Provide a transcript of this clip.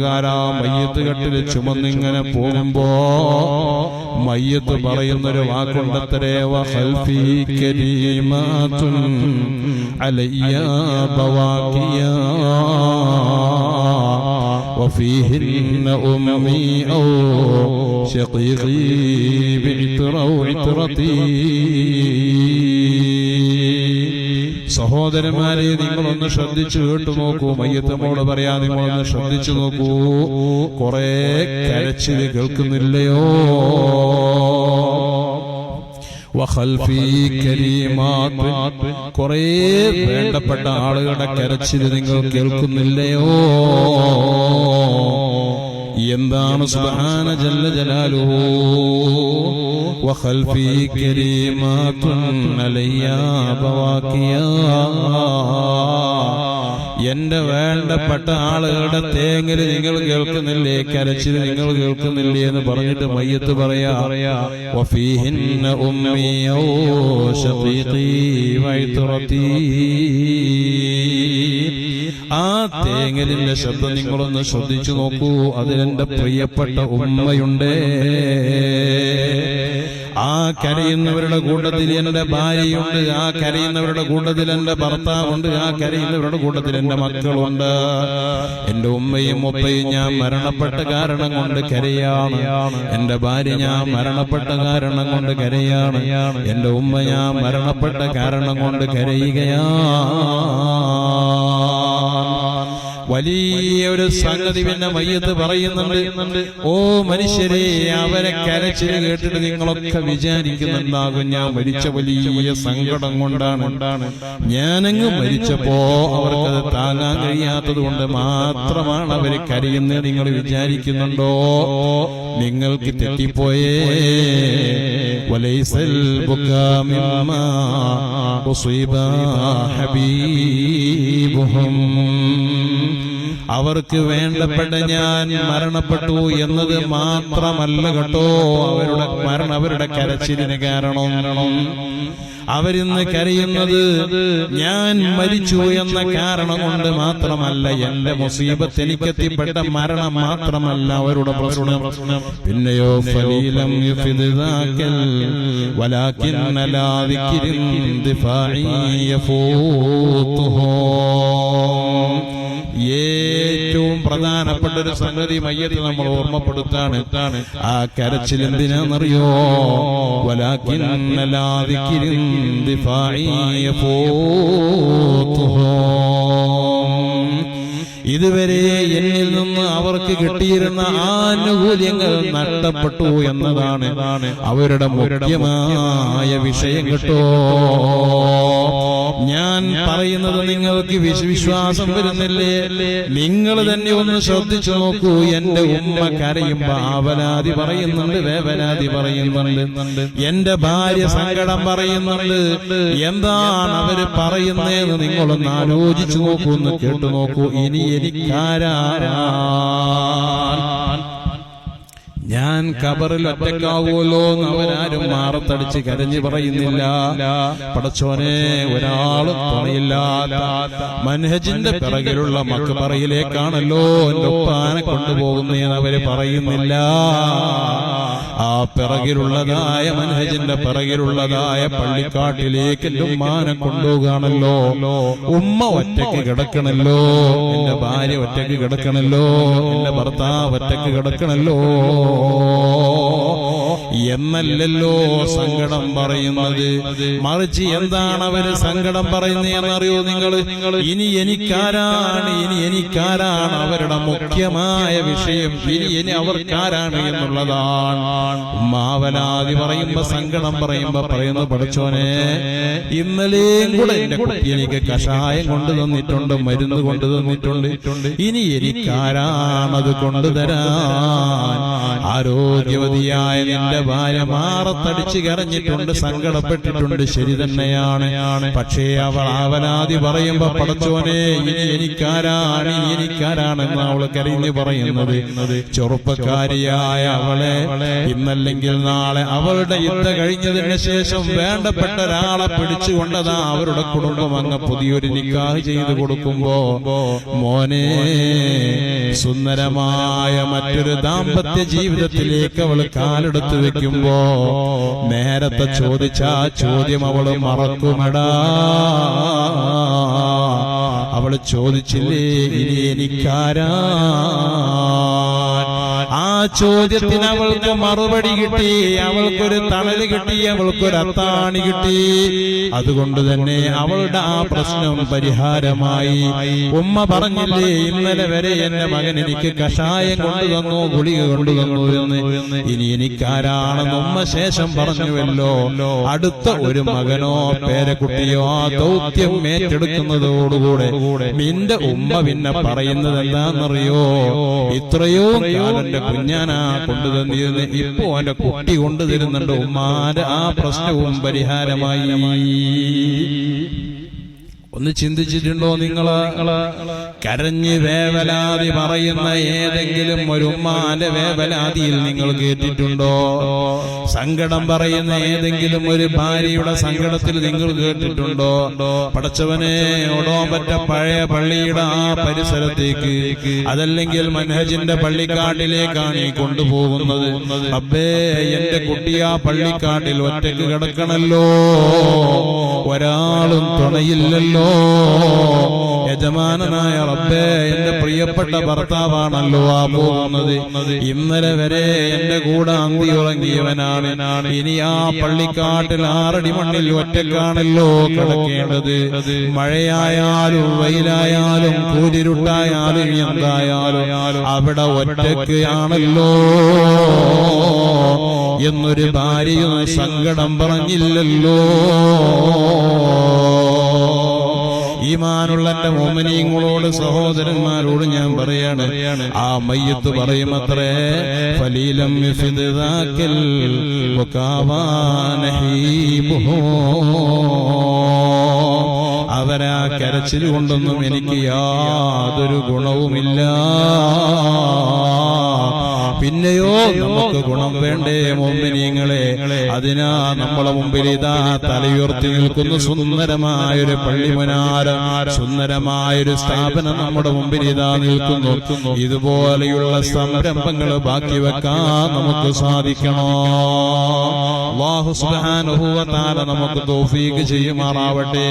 മയ്യത്ത് കെട്ടില് ചുമന്നിങ്ങനെ പോകുമ്പോ മയ്യത്ത് പറയുന്നൊരു വാക്കുണ്ടത്രേ, വഖൽഫി കരീമാതുൻ അലയ്യ ബവാഖിയ വഫീഹിന്ന ഉമ്മി ഔ ശഖീഖി ബിഇത്റതി. സഹോദരന്മാരെ, നിങ്ങളൊന്ന് ശ്രദ്ധിച്ചു കേട്ടു നോക്കൂ. മയ്യത്തമ്മോട് പറയാ, നിങ്ങളൊന്ന് ശ്രദ്ധിച്ചു നോക്കൂ. കുറെ കരച്ചില് കേൾക്കുന്നില്ലയോ? വഖൽഫി കരീമാത്ത്, കുറെ വേണ്ടപ്പെട്ട ആളുകളുടെ കരച്ചില് നിങ്ങൾ കേൾക്കുന്നില്ലയോ? എന്താണ് സുബ്ഹാന ജല്ല ജലാലുഹു? വഖൽഫി കരീമാതുൻ അലയ്യ ബവാഖിയ, എന്റെ വേണ്ടപ്പെട്ട ആളുകളുടെ തേങ്ങല് നിങ്ങൾ കേൾക്കുന്നില്ലേ, കരച്ചില് നിങ്ങൾ കേൾക്കുന്നില്ലേ എന്ന് പറഞ്ഞിട്ട് മയ്യത്ത് പറയാ, വഫീഹിന്ന ഉമ്മി ഔ ശഖീഖി വഇത്റതി. ആ തേങ്ങലിന്റെ ശബ്ദം നിങ്ങളൊന്ന് ശ്രദ്ധിച്ചു നോക്കൂ. അതിലെന്റെ പ്രിയപ്പെട്ട ഉമ്മയുണ്ട്. ആ കരയുന്നവരുടെ കൂട്ടത്തിൽ എന്റെ ഭാര്യയുണ്ട്. ആ കരയുന്നവരുടെ കൂട്ടത്തിൽ എന്റെ ഭർത്താവുണ്ട്. ആ കരയുന്നവരുടെ കൂട്ടത്തിൽ എന്റെ മക്കളുണ്ട്. എന്റെ ഉമ്മയും ഉപ്പയും ഞാൻ മരണപ്പെട്ട കാരണം കൊണ്ട് കരയാണ്. എന്റെ ഭാര്യ ഞാൻ മരണപ്പെട്ട കാരണം കൊണ്ട് കരയാണ്. എന്റെ ഉമ്മ ഞാൻ മരണപ്പെട്ട കാരണം കൊണ്ട് കരയുകയാണ്. വലിയൊരു സംഗതി പിന്നെ മയ്യത്ത് പറയുന്നുണ്ട്. ഓ മനുഷ്യരെ, അവരെ കരച്ചില് കേട്ടിട്ട് നിങ്ങളൊക്കെ വിചാരിക്കുന്നുണ്ടാകും ഞാൻ മരിച്ച വലിയ സങ്കടം കൊണ്ടാണ്. ഞാനങ്ങ് മരിച്ചപ്പോ അവർക്കത് താങ്ങാൻ കഴിയാത്തത് കൊണ്ട് മാത്രമാണ് അവര് കരയുന്നത് നിങ്ങൾ വിചാരിക്കുന്നുണ്ടോ? നിങ്ങൾക്ക് തെറ്റിപ്പോയേ. വലൈസൽ ബുകാ മിമ്മാ ഉസീബ ഹബീബുഹും, അവർക്ക് വേണ്ടപ്പെട്ട ഞാൻ മരണപ്പെട്ടു എന്നത് മാത്രമല്ല കേട്ടോ അവരുടെ മരണം, അവരുടെ കരച്ചിലിന് കാരണം. അവരിന്ന് കരയുന്നത് ഞാൻ മരിച്ചു എന്ന കാരണം കൊണ്ട് മാത്രമല്ല. എന്റെ മുസീബത്ത് എനിക്കെത്തിപ്പെട്ട മരണം മാത്രമല്ല അവരുടെ പ്രശ്നം. പിന്നെയോ ഫലീലം യുഫിദ്ദാകൽ വലാകിന്ന ലാ ദിക്രിൻ ദിഫാഇ യഫൂതുഹു. ഏറ്റവും പ്രധാനപ്പെട്ട ഒരു സംഗതി മയ്യത്ത് നമ്മൾ ഓർമ്മപ്പെടുത്താണ്. ആ കരച്ചിൽ എന്തിനാണെന്നറിയോ? വലാകിന്ന ലാ ദിക്രിൻ ദിഫാഇ യഫൂതുഹു. ഇതുവരെ എന്നിൽ നിന്ന് അവർക്ക് കിട്ടിയിരുന്ന ആനുകൂല്യങ്ങൾ നഷ്ടപ്പെട്ടു എന്നതാണ് അവരുടെ മുഖ്യമായ വിഷയം കേട്ടോ. ഞാൻ പറയുന്നത് നിങ്ങൾക്ക് വിശ്വാസം വരുന്നില്ലേ? നിങ്ങൾ തന്നെ ഒന്ന് ശ്രദ്ധിച്ചു നോക്കൂ. എന്റെ ഉമ്മ കരയുമ്പോ ആവലാതി പറയുന്നുണ്ട്, വേവലാതി പറയുന്നുണ്ട്. എന്റെ ഭാര്യ സങ്കടം പറയുന്നുണ്ട്. എന്താണ് അവര് പറയുന്നതെന്ന് നിങ്ങളൊന്ന് ആലോചിച്ചു നോക്കൂ, ഒന്ന് കേട്ടു നോക്കൂ. ഇനി എനിക്കാരാണ്? ഞാൻ ഖബറിൽ ഒറ്റക്കാവുമല്ലോ എന്ന് അവരാരും മാറത്തടിച്ച് കരഞ്ഞു പറയുന്നില്ല. പടച്ചോനെ, ഒരാളും തുണയില്ലാത്ത മൻഹജിന്റെ പിറകിലുള്ള മക്ബറയിലേക്കാണല്ലോ എന്റെ ഉപ്പാനെ കൊണ്ടുപോകുന്നതെന്ന് അവര് പറയുന്നില്ല. ആ പിറകിലുള്ളതായ മൻഹജിന്റെ പിറകിലുള്ളതായ പള്ളിക്കാട്ടിലേക്ക് എന്റെ ഉമ്മാനെ കൊണ്ടുപോകുകയാണല്ലോ. ഉമ്മ ഒറ്റയ്ക്ക് കിടക്കണല്ലോ, എന്റെ ഭാര്യ ഒറ്റയ്ക്ക് കിടക്കണല്ലോ, എന്റെ ഭർത്താവ് ഒറ്റയ്ക്ക് കിടക്കണല്ലോ എന്നല്ലല്ലോ സങ്കടം പറയുന്നത്. മറിച്ച് എന്താണ് അവര് സങ്കടം പറയുന്നതെന്നറിയോ നിങ്ങൾ? ഇനി എനിക്കാരാണ് അവരുടെ മുഖ്യമായ വിഷയം. ഇനി അവർക്കാരാണ് എന്നുള്ളതാണ്. മാവലാതി പറയുമ്പോ, സങ്കടം പറയുമ്പോ പറയുന്നു, പഠിച്ചോനെ, ഇന്നലെയും കൂടെ എന്റെ കുട്ടി എനിക്ക് കഷായം കൊണ്ടു തന്നിട്ടുണ്ട്, മരുന്ന് കൊണ്ടു തന്നിട്ടുണ്ട്. ഇനി എനിക്കാരാണത് കൊണ്ടുതരാൻ? ആരോഗ്യവതിയായ നിന്റെ ഭാര്യ മാറത്തടിച്ച് കരഞ്ഞിട്ടുണ്ട്, സങ്കടപ്പെട്ടിട്ടുണ്ട്, ശരി തന്നെയാണ്. പക്ഷേ അവൾ ആവലാതി പറയുമ്പോ, പടച്ചോനെ, ഇനി എനിക്കാരാണെന്ന് അവൾ കരഞ്ഞു പറയും. പറയുന്നത് ചെറുപ്പക്കാരിയായ അവളെ ഇന്നല്ലെങ്കിൽ നാളെ അവളുടെ യുദ്ധം കഴിഞ്ഞതിന് ശേഷം വേണ്ടപ്പെട്ട ഒരാളെ പിടിച്ചുകൊണ്ടതാ അവരുടെ കുടുംബം അങ്ങ് പുതിയൊരു നിക്കാഹ് ചെയ്തു കൊടുക്കുമ്പോ മോനെ സുന്ദരമായ മറ്റൊരു ദാമ്പത്യ ജീവിതത്തിലേക്ക് അവൾ കാലെടുത്ത് വെക്കുമ്പോ നേരത്തെ ചോദിച്ച ആ ചോദ്യം അവള് മറക്കുമെടാ. അവള് ചോദിച്ചില്ലേ ഇനി എനിക്കാരാ? ആ ചോദ്യത്തിന് അവൾക്ക് മറുപടി കിട്ടി, അവൾക്കൊരു തണല് കിട്ടി, അവൾക്കൊരു അത്താണി കിട്ടി. അതുകൊണ്ട് തന്നെ അവളുടെ ആ പ്രശ്നം പരിഹാരമായി. ഉമ്മ പറഞ്ഞില്ലേ ഇന്നലെ വരെ എന്റെ മകൻ എനിക്ക് കഷായം കൊണ്ടുതന്നു, ഗുളിക കൊണ്ടുതന്നു എന്ന്, ഇനി എനിക്കാരാണെന്ന് ഉമ്മ ശേഷം പറഞ്ഞുവല്ലോ. അടുത്ത ഒരു മകനോ പേരക്കുട്ടിയോ ആ ദൗത്യം ഏറ്റെടുക്കുന്നതോടുകൂടെ നിന്റെ ഉമ്മ പിന്നെ പറയുന്നത് എന്താണെന്നറിയോ? ഇത്രയോ കാലം കുഞ്ഞാനാ കൊണ്ടുതന്നിരുന്നു, ഇപ്പോ അവന്റെ കുട്ടി കൊണ്ടുതരുന്നുണ്ട്. ഉമ്മാന്റെ ആ പ്രശ്നവും പരിഹാരമായി. ഒന്ന് ചിന്തിച്ചിട്ടുണ്ടോ നിങ്ങള്? കരഞ്ഞ് വേവലാതി പറയുന്ന ഏതെങ്കിലും ഒരു ഉമ്മാന്റെ വേവലാതിയിൽ നിങ്ങൾ കേട്ടിട്ടുണ്ടോ? സങ്കടം പറയുന്ന ഏതെങ്കിലും ഒരു ഭാര്യയുടെ സങ്കടത്തിൽ നിങ്ങൾ കേട്ടിട്ടുണ്ടോ? പടച്ചവനെ ഒടോമ്പറ്റ പഴയ പള്ളിയുടെ ആ പരിസരത്തേക്ക്, അതല്ലെങ്കിൽ മനഹജിന്റെ പള്ളിക്കാട്ടിലേക്കാണ് ഈ കൊണ്ടുപോകുന്നത്. അബ്ബേ എന്റെ കുട്ടി ആ പള്ളിക്കാട്ടിൽ ഒറ്റയ്ക്ക് കിടക്കണല്ലോ, ഒരാളും തുണയില്ലല്ലോ. യജമാനനായ റബ്ബേ എന്റെ പ്രിയപ്പെട്ട ഭർത്താവാണല്ലോ ആ പോകുന്നത്. ഇന്നലെ വരെ എന്റെ കൂടെ അന്തി ഉറങ്ങിയവനാണ്, ഇനി ആ പള്ളിക്കാട്ടിൽ 6 അടി മണ്ണിൽ ഒറ്റക്കാണല്ലോ കിടക്കേണ്ടത്. മഴയായാലും വെയിലായാലും കൂരിരുട്ടായാലും എന്തായാലും അവിടെ ഒറ്റക്കാണല്ലോ എന്നൊരു ഭാര്യയും സങ്കടം പറഞ്ഞില്ലല്ലോ. ഈമാനുള്ള എന്റെ മോമിനീങ്ങളോട് സഹോദരന്മാരോട് ഞാൻ പറയാണ്, ആ മയ്യത്ത് പറയുമത്രേ ഫലീലം അവരാ കരച്ചിൽ കൊണ്ടൊന്നും എനിക്ക് യാതൊരു ഗുണവുമില്ല. പിന്നെയോ നമുക്ക് ഗുണം വേണ്ടേ മോമിനീങ്ങളെ? അതിനാ നമ്മളെ മുമ്പിൽ ഇതാ തലയുയർത്തി നിൽക്കുന്ന സുന്ദരമായൊരു പള്ളിമുനാര, സുന്ദരമായൊരു സ്ഥാപനം നമ്മുടെ മുമ്പിൽ ഇതാ നിൽക്കുന്നു. ഇതുപോലെയുള്ള സംരംഭങ്ങൾ ബാക്കി വെക്കാൻ നമുക്ക് സാധിക്കണോ? അല്ലാഹു സുബ്ഹാനഹു വ തആല നമുക്ക് തൗഫീഖ് ചെയ്യുമാറാവട്ടെ.